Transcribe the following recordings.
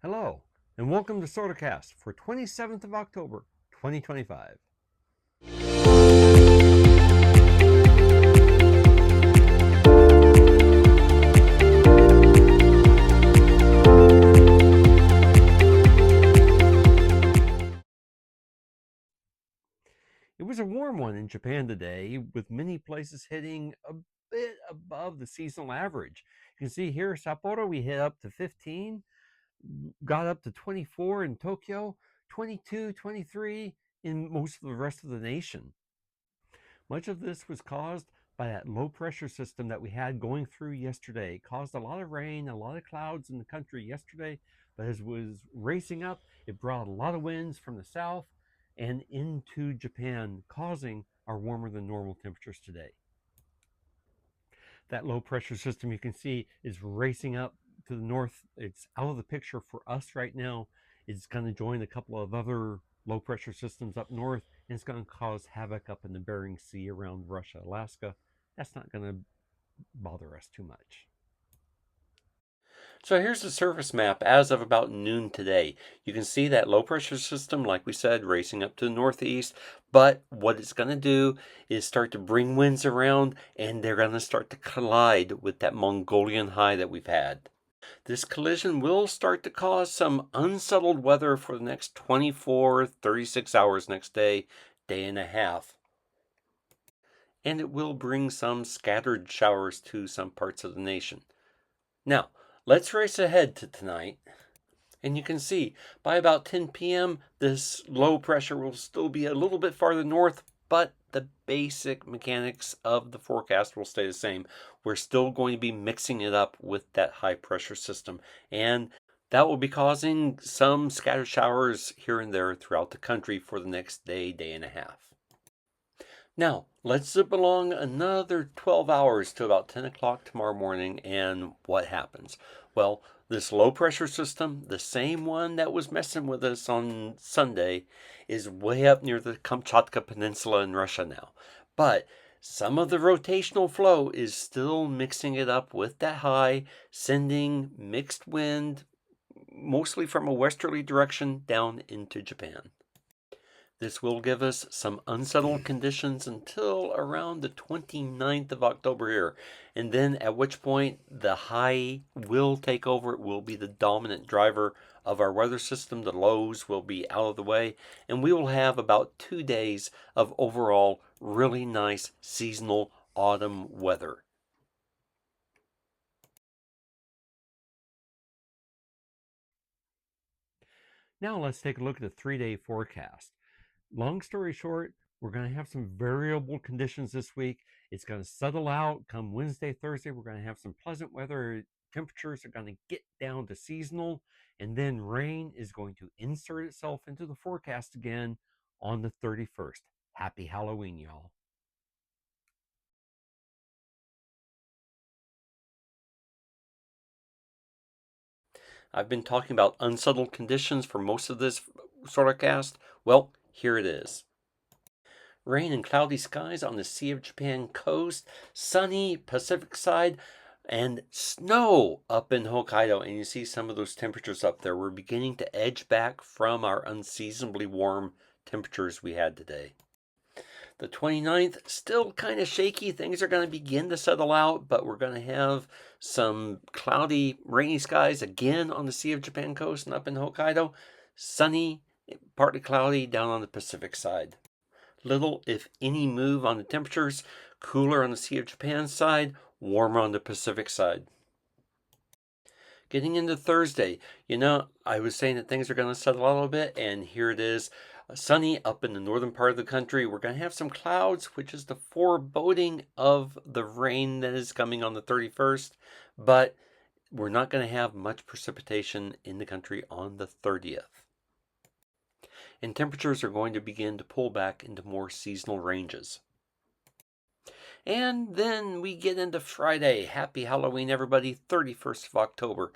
Hello, and welcome to Soracast for 27th of October, 2025. It was a warm one in Japan today, with many places hitting a bit above the seasonal average. You can see here, Sapporo, we hit up to 15, got up to 24 in Tokyo, 22, 23 in most of the rest of the nation. Much of this was caused by that low pressure system that we had going through yesterday. It caused a lot of rain, a lot of clouds in the country yesterday, but as it was racing up, it brought a lot of winds from the south and into Japan, causing our warmer than normal temperatures today. That low pressure system you can see is racing up to the north. It's out of the picture for us right now. It's going to join a couple of other low pressure systems up north, and it's going to cause havoc up in the Bering Sea around Russia, Alaska. That's not going to bother us too much. So here's the surface map as of about noon today. You can see that low pressure system, like we said, racing up to the northeast. But what it's going to do is start to bring winds around, and they're going to start to collide with that Mongolian high that we've had. This collision will start to cause some unsettled weather for the next 24, 36 hours next day, day and a half. And it will bring some scattered showers to some parts of the nation. Now, let's race ahead to tonight. And you can see by about 10 p.m., this low pressure will still be a little bit farther north, but the basic mechanics of the forecast will stay the same. We're still going to be mixing it up with that high pressure system, and that will be causing some scattered showers here and there throughout the country for the next day, day and a half. Now, let's zip along another 12 hours to about 10 o'clock tomorrow morning, and what happens? Well, this low pressure system, the same one that was messing with us on Sunday, is way up near the Kamchatka Peninsula in Russia now. But some of the rotational flow is still mixing it up with that high, sending mixed wind, mostly from a westerly direction, down into Japan. This will give us some unsettled conditions until around the 29th of October here. And then at which point the high will take over. It will be the dominant driver of our weather system. The lows will be out of the way. And we will have about 2 days of overall really nice seasonal autumn weather. Now let's take a look at the 3-day forecast. Long story short, we're going to have some variable conditions this week. It's going to settle out come Wednesday, Thursday. We're going to have some pleasant weather. Temperatures are going to get down to seasonal, and then rain is going to insert itself into the forecast again on the 31st. Happy Halloween, y'all. I've been talking about unsettled conditions for most of this Soracast. Well, here it is. Rain and cloudy skies on the Sea of Japan coast, sunny Pacific side, and snow up in Hokkaido. And you see some of those temperatures up there. We're beginning to edge back from our unseasonably warm temperatures we had today. The 29th, still kind of shaky. Things are going to begin to settle out, but we're going to have some cloudy, rainy skies again on the Sea of Japan coast and up in Hokkaido. Sunny, partly cloudy down on the Pacific side. Little, if any, move on the temperatures. Cooler on the Sea of Japan side, warmer on the Pacific side. Getting into Thursday, I was saying that things are going to settle out a little bit, and here it is. Sunny up in the northern part of the country. We're going to have some clouds, which is the foreboding of the rain that is coming on the 31st, but we're not going to have much precipitation in the country on the 30th. And temperatures are going to begin to pull back into more seasonal ranges. And then we get into Friday. Happy Halloween, everybody. 31st of October.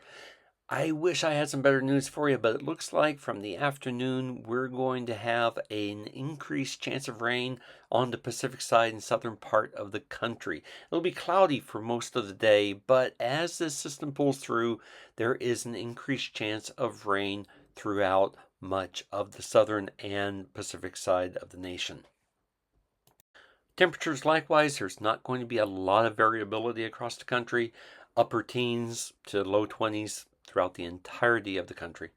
I wish I had some better news for you, but it looks like from the afternoon we're going to have an increased chance of rain on the Pacific side and southern part of the country. It'll be cloudy for most of the day, but as this system pulls through, there is an increased chance of rain throughout much of the southern and Pacific side of the nation. Temperatures, likewise, there's not going to be a lot of variability across the country, upper teens to low 20s throughout the entirety of the country.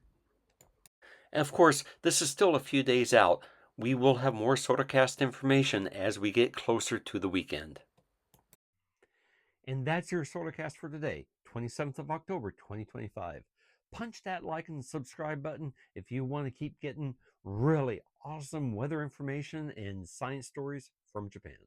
And of course, this is still a few days out. We will have more Soracast information as we get closer to the weekend. And that's your Soracast for today, 27th of October, 2025. Punch that like and subscribe button if you want to keep getting really awesome weather information and science stories from Japan.